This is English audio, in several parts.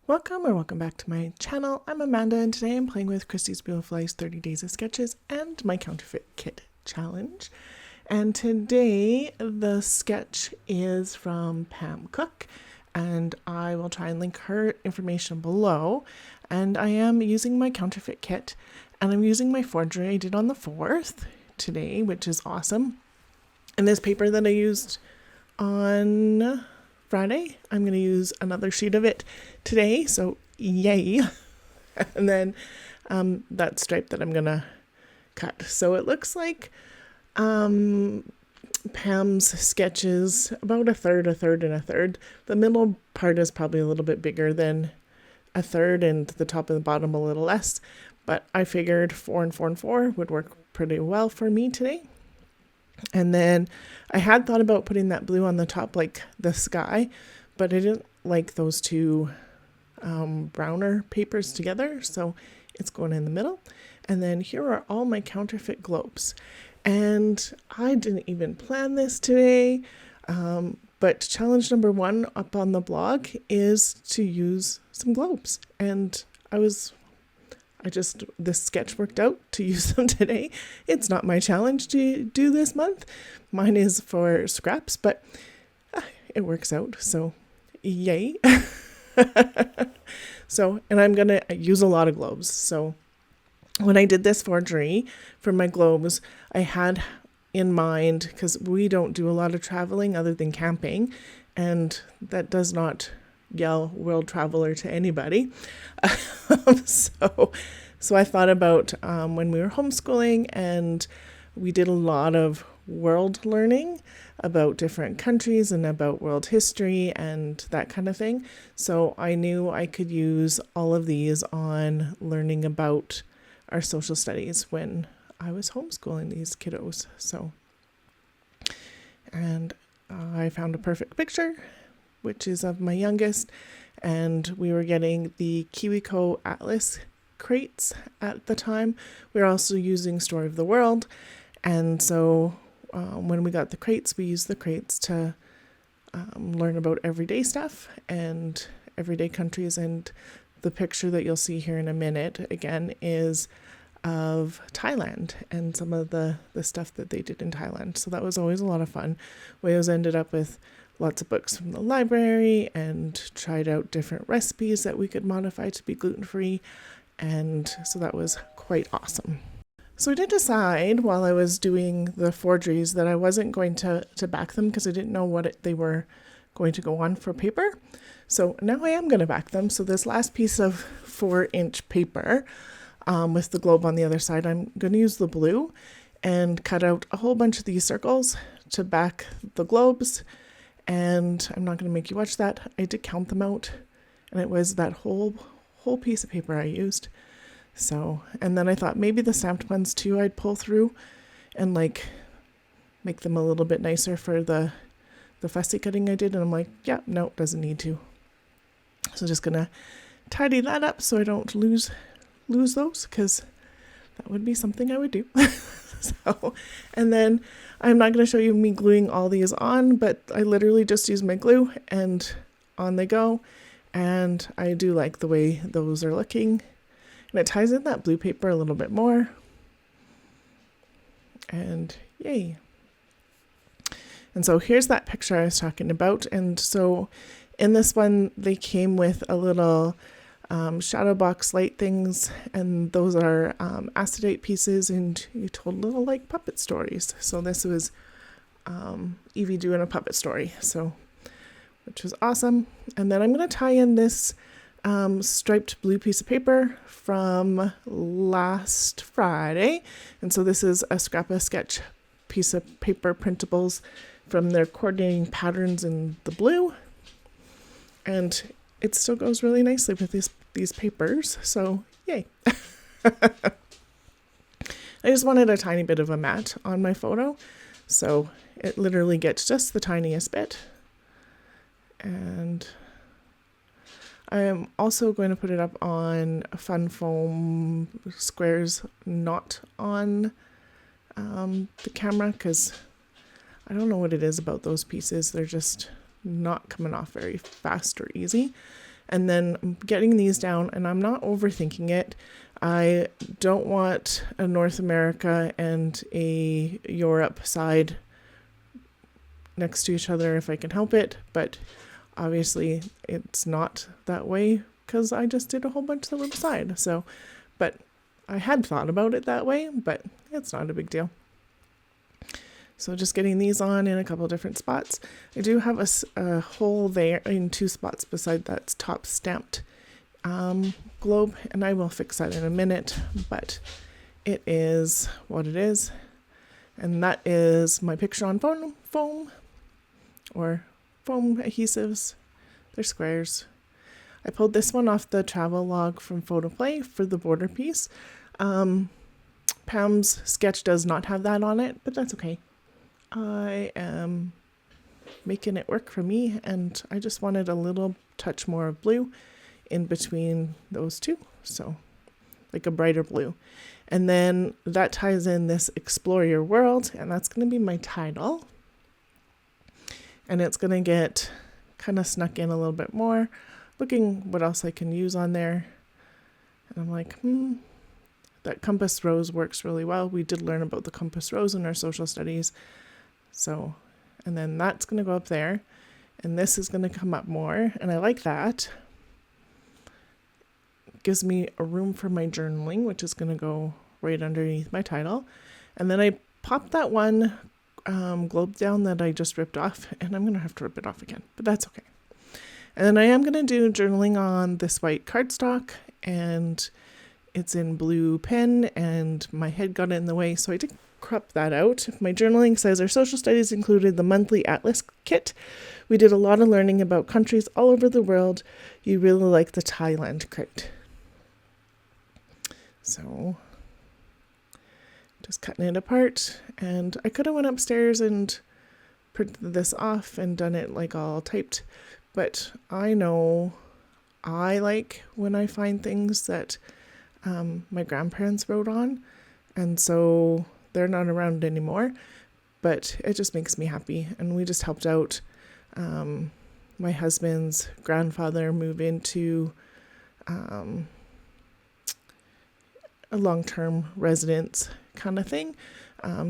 Welcome back to my channel. I'm Amanda and today I'm playing with Christy's Beautiful Lies 30 Days of Sketches and my Counterfeit Kit Challenge. And today the sketch is from Pam Cook and I will try and link her information below. And I am using my counterfeit kit and I'm using my forgery I did on the 4th today, which is awesome. And this paper that I used on Friday, I'm going to use another sheet of it today, so yay. And then that stripe that I'm going to cut. So it looks like Pam's sketch is about a third, and a third. The middle part is probably a little bit bigger than a third and the top and the bottom a little less, but I figured 4 and 4 and 4 would work pretty well for me today. And then I had thought about putting that blue on the top like the sky, but I didn't like those two browner papers together, so it's going in the middle. And then here are all my counterfeit globes. And I didn't even plan this today, but challenge number 1 up on the blog is to use some globes. And this sketch worked out to use them today. It's not my challenge to do this month. Mine is for scraps, but it works out. So yay. And I'm going to use a lot of globes. So when I did this forgery for my globes, I had in mind, because we don't do a lot of traveling other than camping, and that does not yell world traveler to anybody. So I thought about when we were homeschooling and we did a lot of world learning about different countries and about world history and that kind of thing. So I knew I could use all of these on learning about our social studies when I was homeschooling these kiddos. And I found a perfect picture, which is of my youngest, and we were getting the KiwiCo Atlas crates at the time. We were also using Story of the World, and so when we got the crates, we used the crates to learn about everyday stuff and everyday countries. And the picture that you'll see here in a minute, again, is of Thailand and some of the stuff that they did in Thailand. So that was always a lot of fun. We always ended up with lots of books from the library and tried out different recipes that we could modify to be gluten-free. And so that was quite awesome. So I did decide while I was doing the forgeries that I wasn't going to back them because I didn't know what they were going to go on for paper. So now I am going to back them. So this last piece of 4-inch paper with the globe on the other side, I'm going to use the blue and cut out a whole bunch of these circles to back the globes. And I'm not going to make you watch that. I did count them out, and it was that whole piece of paper I used. So, and then I thought maybe the stamped ones too I'd pull through and like make them a little bit nicer for the fussy cutting I did. And I'm like, yeah, no, doesn't need to. So just gonna tidy that up so I don't lose those, because that would be something I would do. And then I'm not going to show you me gluing all these on, but I literally just use my glue and on they go. And I do like the way those are looking. And it ties in that blue paper a little bit more. And yay. And so here's that picture I was talking about. And so in this one, they came with a little shadow box light things, and those are acetate pieces, and you told little like puppet stories. So this was Evie doing a puppet story, so which was awesome. And then I'm going to tie in this striped blue piece of paper from last Friday, and so this is a scrap of sketch piece of paper printables from their coordinating patterns in the blue, and it still goes really nicely with these papers, so yay. I just wanted a tiny bit of a matte on my photo, so it literally gets just the tiniest bit. And I am also going to put it up on fun foam squares, not on the camera, because I don't know what it is about those pieces. They're just not coming off very fast or easy. And then I'm getting these down, and I'm not overthinking it. I don't want a North America and a Europe side next to each other if I can help it, but obviously it's not that way because I just did a whole bunch that were beside. So, but I had thought about it that way, but it's not a big deal. So just getting these on in a couple different spots. I do have a hole there in 2 spots beside that top stamped globe, and I will fix that in a minute, but it is what it is. And that is my picture on foam or foam adhesives. They're squares. I pulled this one off the travel log from Photoplay for the border piece. Pam's sketch does not have that on it, but that's okay. I am making it work for me, and I just wanted a little touch more of blue in between those two, so like a brighter blue. And then that ties in this Explore Your World, and that's going to be my title. And it's going to get kind of snuck in a little bit more, looking what else I can use on there. And I'm like, that compass rose works really well. We did learn about the compass rose in our social studies. So, and then that's going to go up there, and this is going to come up more, and I like that. Gives me a room for my journaling, which is going to go right underneath my title. And then I popped that one globe down that I just ripped off, and I'm going to have to rip it off again, but that's okay. And then I am going to do journaling on this white cardstock, and it's in blue pen, and my head got in the way, so I did crop that out. My journaling says our social studies included the monthly atlas kit. We did a lot of learning about countries all over the world. You really like the Thailand crate. So just cutting it apart, and I could have went upstairs and printed this off and done it like all typed, but I know I like when I find things that my grandparents wrote on, and so they're not around anymore, but it just makes me happy. And we just helped out my husband's grandfather move into a long-term residence kind of thing,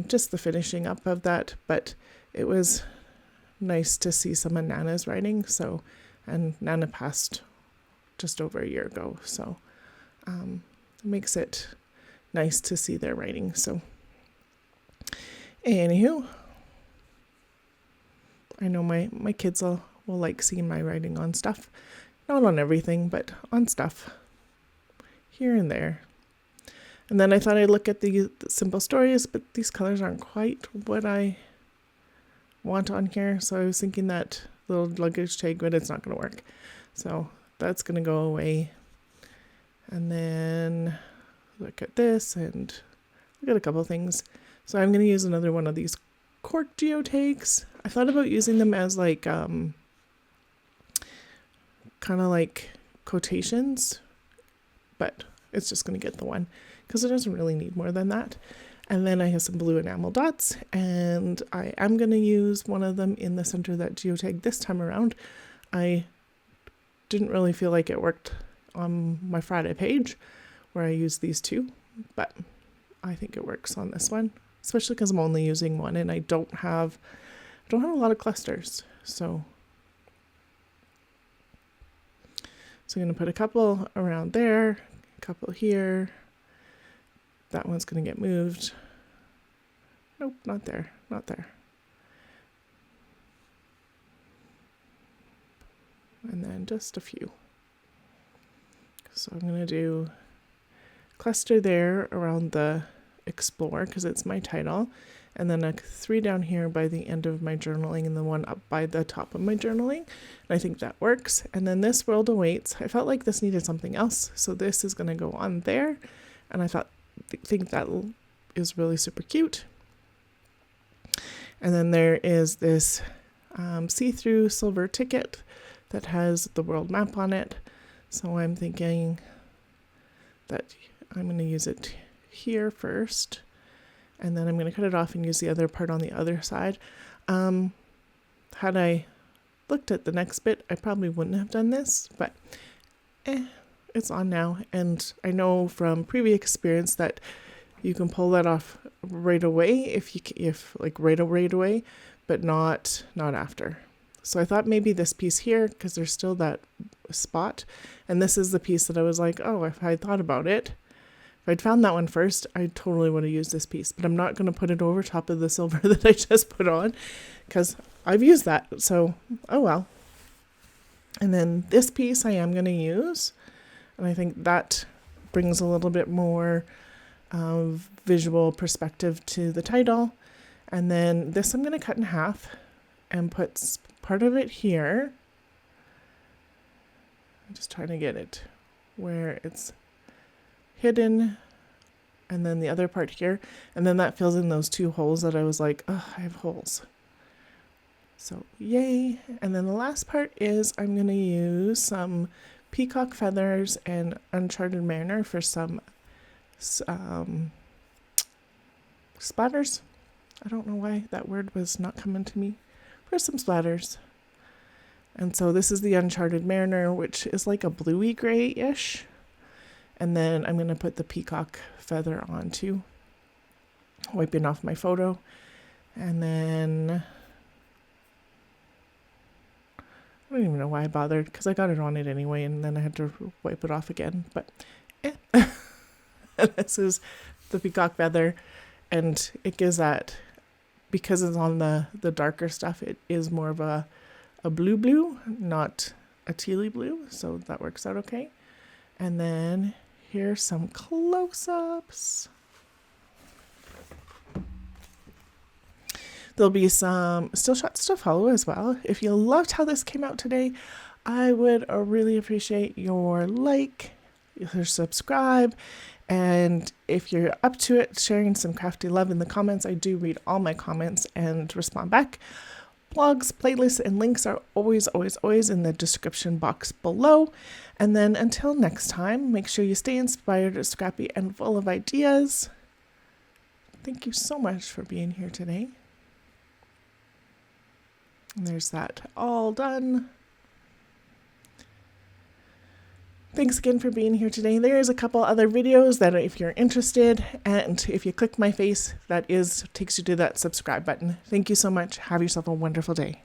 just the finishing up of that. But it was nice to see some of Nana's writing. So, and Nana passed just over a year ago, so it makes it nice to see their writing. So anywho, I know my kids will like seeing my writing on stuff. Not on everything, but on stuff here and there. And then I thought I'd look at the simple stories, but these colors aren't quite what I want on here. So I was thinking that little luggage tag, but it's not going to work. So that's going to go away. And then look at this and look at a couple things. So I'm going to use another one of these cork geotags. I thought about using them as like, kind of like quotations, but it's just going to get the one because it doesn't really need more than that. And then I have some blue enamel dots, and I am going to use one of them in the center of that geotag this time around. I didn't really feel like it worked on my Friday page where I used these two, but I think it works on this one, especially because I'm only using one and I don't have a lot of clusters. So I'm going to put a couple around there, a couple here. That one's going to get moved. Nope, not there, not there. And then just a few. So I'm going to do cluster there around the explore because it's my title, and then a 3 down here by the end of my journaling and the one up by the top of my journaling. And I think that works. And then this world awaits. I felt like this needed something else, so this is going to go on there, and I think that is really super cute. And then there is this see-through silver ticket that has the world map on it. So I'm thinking that I'm going to use it here first, and then I'm going to cut it off and use the other part on the other side. Had I looked at the next bit, I probably wouldn't have done this, but it's on now. And I know from previous experience that you can pull that off right away if right away, but not after. So I thought maybe this piece here, because there's still that spot, and this is the piece that I was like, oh, if I thought about it, if I'd found that one first, I totally would have used this piece, but I'm not going to put it over top of the silver that I just put on, because I've used that, so oh well. And then this piece I am going to use, and I think that brings a little bit more visual perspective to the title. And then this I'm going to cut in half and put part of it here. I'm just trying to get it where it's hidden, and then the other part here, and then that fills in those two holes that I was like, oh, I have holes. So yay. And then the last part is I'm going to use some peacock feathers and Uncharted Mariner for some splatters. I don't know why that word was not coming to me. For some splatters. And so this is the Uncharted Mariner, which is like a bluey gray-ish. And then I'm going to put the peacock feather on too, wiping off my photo. And then I don't even know why I bothered, because I got it on it anyway, and then I had to wipe it off again. But this is the peacock feather, and it gives that, because it's on the darker stuff, it is more of a blue, not a tealy blue, so that works out okay. And then here's some close-ups. There'll be some still shots to follow as well. If you loved how this came out today, I would really appreciate your like, your subscribe, and if you're up to it, sharing some crafty love in the comments. I do read all my comments and respond back. Blogs, playlists, and links are always in the description box below. And then until next time, make sure you stay inspired, scrappy, and full of ideas. Thank you so much for being here today. And there's that all done. Thanks again for being here today. There's a couple other videos that if you're interested, and if you click my face, takes you to that subscribe button. Thank you so much. Have yourself a wonderful day.